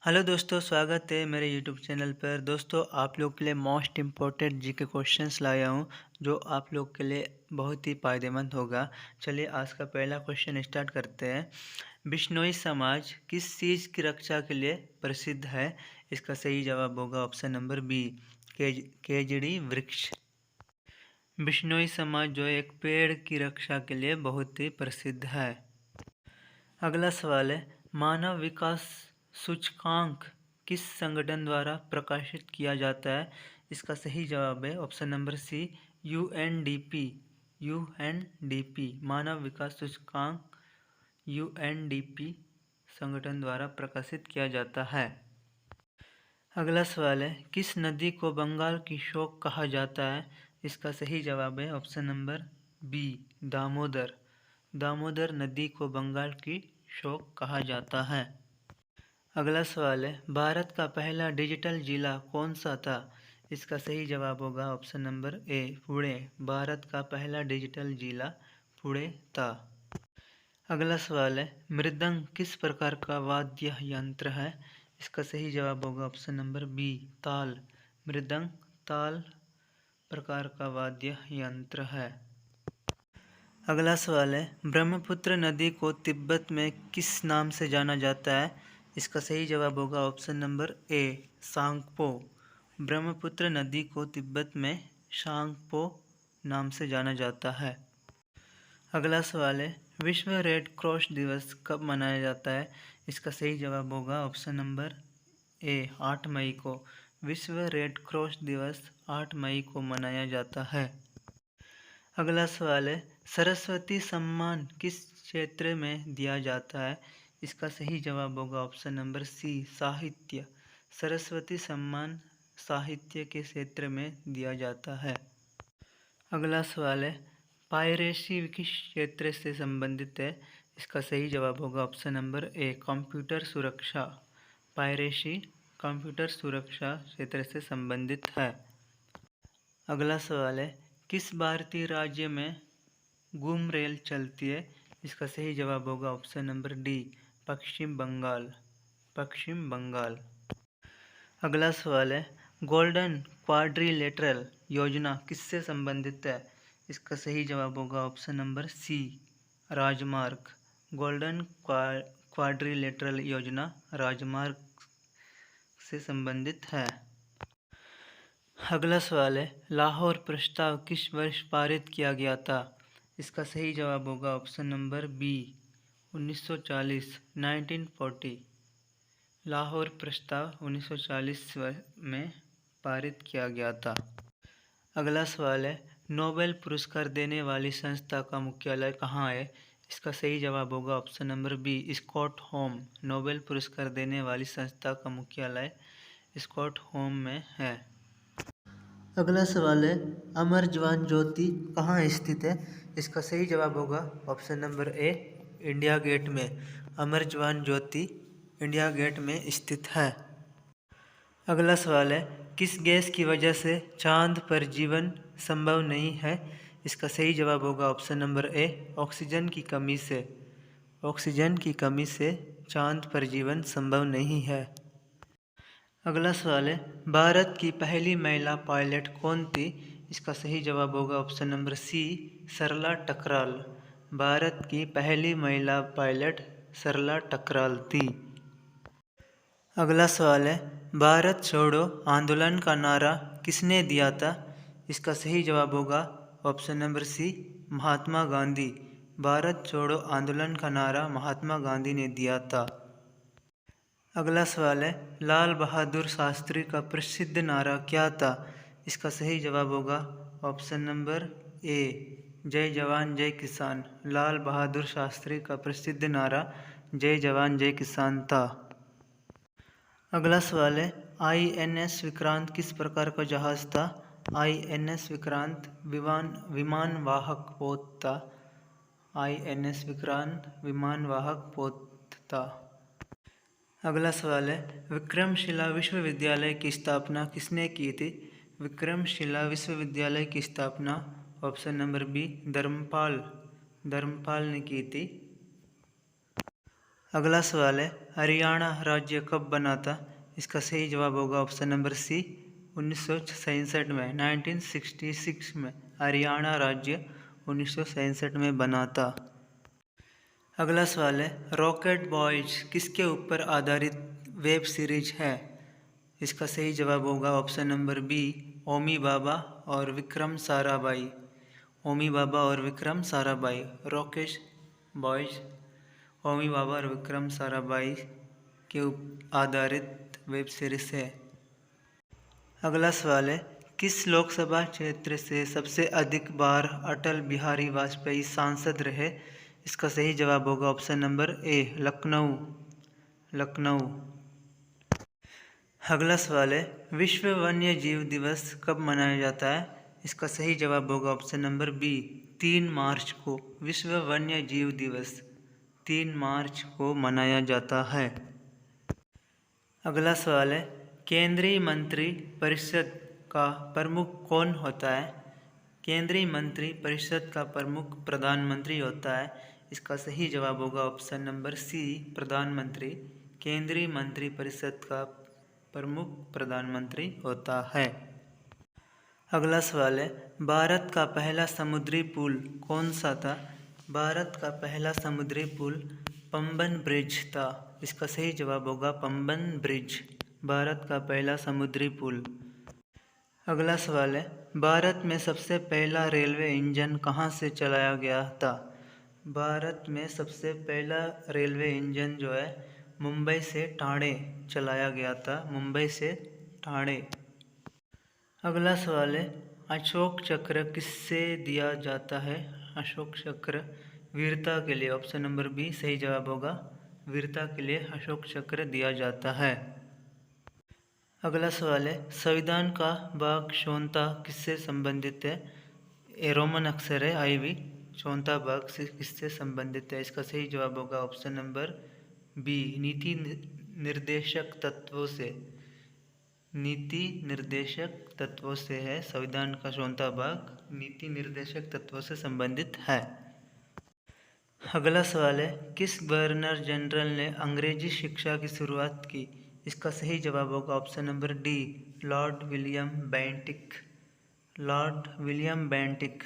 Hello दोस्तों, स्वागत है मेरे यूट्यूब चैनल पर। दोस्तों, आप लोग के लिए मोस्ट इम्पोर्टेंट जी के क्वेश्चंस लाया हूँ जो आप लोग के लिए बहुत ही फ़ायदेमंद होगा। चलिए आज का पहला क्वेश्चन स्टार्ट करते हैं। बिश्नोई समाज किस चीज़ की रक्षा के लिए प्रसिद्ध है? इसका सही जवाब होगा ऑप्शन नंबर बी, केजड़ी वृक्ष। बिश्नोई समाज जो है एक पेड़ की रक्षा के लिए बहुत ही प्रसिद्ध है। अगला सवाल है, मानव विकास सूचकांक किस संगठन द्वारा प्रकाशित किया जाता है? इसका सही जवाब है option number C, UNDP. UNDP मानव विकास सूचकांक यूएनडीपी संगठन द्वारा प्रकाशित किया जाता है। अगला सवाल है, किस नदी को बंगाल की शोक कहा जाता है? इसका सही जवाब है option number B, Damodar. Damodar नदी को बंगाल की शोक कहा जाता है। अगला सवाल है, भारत का पहला डिजिटल जिला कौन सा था? इसका सही जवाब होगा ऑप्शन नंबर ए, पुणे। भारत का पहला डिजिटल जिला पुणे था। अगला सवाल है, मृदंग किस प्रकार का वाद्य यंत्र है? इसका सही जवाब होगा ऑप्शन नंबर बी, ताल। मृदंग ताल प्रकार का वाद्य यंत्र है। अगला सवाल है, ब्रह्मपुत्र नदी को तिब्बत में किस नाम से जाना जाता है? इसका सही जवाब होगा option number A, Tsangpo. Brahmaputra नदी को तिब्बत में सांगपो नाम से जाना जाता है। अगला सवाल है, विश्व रेड क्रॉस दिवस कब मनाया जाता है? इसका सही जवाब होगा ऑप्शन नंबर ए, 8 मई को। विश्व रेड क्रॉस दिवस 8 मई को मनाया जाता है। अगला सवाल है, सरस्वती सम्मान किस क्षेत्र में दिया जाता है? इसका सही जवाब होगा ऑप्शन नंबर सी, साहित्य। सरस्वती सम्मान साहित्य के क्षेत्र में दिया जाता है। अगला सवाल है, पायरेसी किस क्षेत्र से संबंधित है? इसका सही जवाब होगा ऑप्शन नंबर ए, कंप्यूटर सुरक्षा। पायरेसी कंप्यूटर सुरक्षा क्षेत्र से संबंधित है। अगला सवाल है, किस भारतीय राज्य में गुम रेल चलती है? इसका सही जवाब होगा ऑप्शन नंबर डी, पश्चिम बंगाल। पश्चिम बंगाल। अगला सवाल है, गोल्डन क्वाड्रिलेटरल योजना किससे संबंधित है? इसका सही जवाब होगा ऑप्शन नंबर सी, राजमार्ग। गोल्डन क्वाड्रिलेटरल योजना राजमार्ग से संबंधित है। अगला सवाल है, लाहौर प्रस्ताव किस वर्ष पारित किया गया था? इसका सही जवाब होगा ऑप्शन नंबर बी, 1940, 1940। लाहौर प्रस्ताव 1940 में पारित किया गया था। अगला सवाल है, नोबेल पुरस्कार देने वाली संस्था का मुख्यालय कहाँ है? इसका सही जवाब होगा option number B, Stockholm. Nobel पुरस्कार देने वाली संस्था का मुख्यालय स्टॉकहोम में है। अगला सवाल है, अमर जवान ज्योति कहाँ स्थित है? इसका सही जवाब होगा option number A, India Gate में। अमर जवान ज्योति इंडिया गेट में स्थित है। अगला सवाल है, किस गैस की वजह से चांद पर जीवन संभव नहीं है? इसका सही जवाब होगा ऑप्शन नंबर ए, ऑक्सीजन की कमी से। ऑक्सीजन की कमी से चांद पर जीवन संभव नहीं है। अगला सवाल है, भारत की पहली महिला पायलट कौन थी? इसका सही जवाब होगा ऑप्शन नंबर सी, सरला टकराल। भारत की पहली महिला पायलट सरला टकराल थी। अगला सवाल है, भारत छोड़ो आंदोलन का नारा किसने दिया था? इसका सही जवाब होगा ऑप्शन नंबर सी, महात्मा गांधी। भारत छोड़ो आंदोलन का नारा महात्मा गांधी ने दिया था। अगला सवाल है, लाल बहादुर शास्त्री का प्रसिद्ध नारा क्या था? इसका सही जवाब होगा ऑप्शन नंबर ए, जय जवान जय किसान। लाल बहादुर शास्त्री का प्रसिद्ध नारा जय जवान जय किसान था। अगला सवाल है, INS विक्रांत किस प्रकार का जहाज था? INS विक्रांत विमान वाहक पोत था। INS विक्रांत विमान वाहक पोत था। अगला सवाल है, विक्रमशिला विश्वविद्यालय की स्थापना किसने की थी? विक्रमशिला विश्वविद्यालय की स्थापना option number B, Dharmapal. Dharmapal ने की थी। अगला सवाल है, हरियाणा राज्य कब बना था? इसका सही जवाब होगा ऑप्शन नंबर सी, 1967 में, 1966 में हरियाणा राज्य 1967 में बना था। अगला सवाल है, रॉकेट बॉयज किसके ऊपर आधारित वेब सीरीज है? इसका सही जवाब होगा ऑप्शन नंबर बी, ओमी बाबा और विक्रम साराभाई। ओमी बाबा और विक्रम साराभाई, रॉकेट बॉयज ओमी बाबा और विक्रम साराभाई के आधारित वेब सीरीज है। अगला सवाल है, किस लोकसभा क्षेत्र से सबसे अधिक बार अटल बिहारी वाजपेयी सांसद रहे? इसका सही जवाब होगा ऑप्शन नंबर ए, लखनऊ। लखनऊ। अगला सवाल है, विश्व वन्य जीव दिवस कब मनाया जाता है? इसका सही जवाब होगा ऑप्शन नंबर बी, 3 मार्च को। विश्व वन्य जीव दिवस 3 मार्च को मनाया जाता है। अगला सवाल है, केंद्रीय मंत्री परिषद का प्रमुख कौन होता है? केंद्रीय मंत्री परिषद का प्रमुख प्रधानमंत्री होता है। इसका सही जवाब होगा ऑप्शन नंबर सी, प्रधानमंत्री। केंद्रीय मंत्री परिषद का प्रमुख प्रधानमंत्री होता है। अगला सवाल है, भारत का पहला समुद्री पुल कौन सा था? भारत का पहला समुद्री पुल पंबन ब्रिज था। इसका सही जवाब होगा पंबन ब्रिज, भारत का पहला समुद्री पुल। अगला सवाल है, भारत में सबसे पहला रेलवे इंजन कहाँ से चलाया गया था? भारत में सबसे पहला रेलवे इंजन जो है मुंबई से ठाणे चलाया गया था, मुंबई से ठाणे। अगला सवाल है, अशोक चक्र किससे दिया जाता है? अशोक चक्र वीरता के लिए, ऑप्शन नंबर बी सही जवाब होगा, वीरता के लिए अशोक चक्र दिया जाता है। अगला सवाल है, संविधान का भाग 64 किससे संबंधित है? ये रोमन अक्षर है IV, 64 भाग से किससे संबंधित है? इसका सही जवाब होगा ऑप्शन नंबर बी, नीति निर्देशक तत्वों से। नीति निर्देशक तत्वों से है। संविधान का 64 भाग नीति निर्देशक तत्वों से संबंधित है। अगला सवाल है, किस गवर्नर जनरल ने अंग्रेजी शिक्षा की शुरुआत की? इसका सही जवाब होगा option number D, Lord William Bentinck. Lord William Bentinck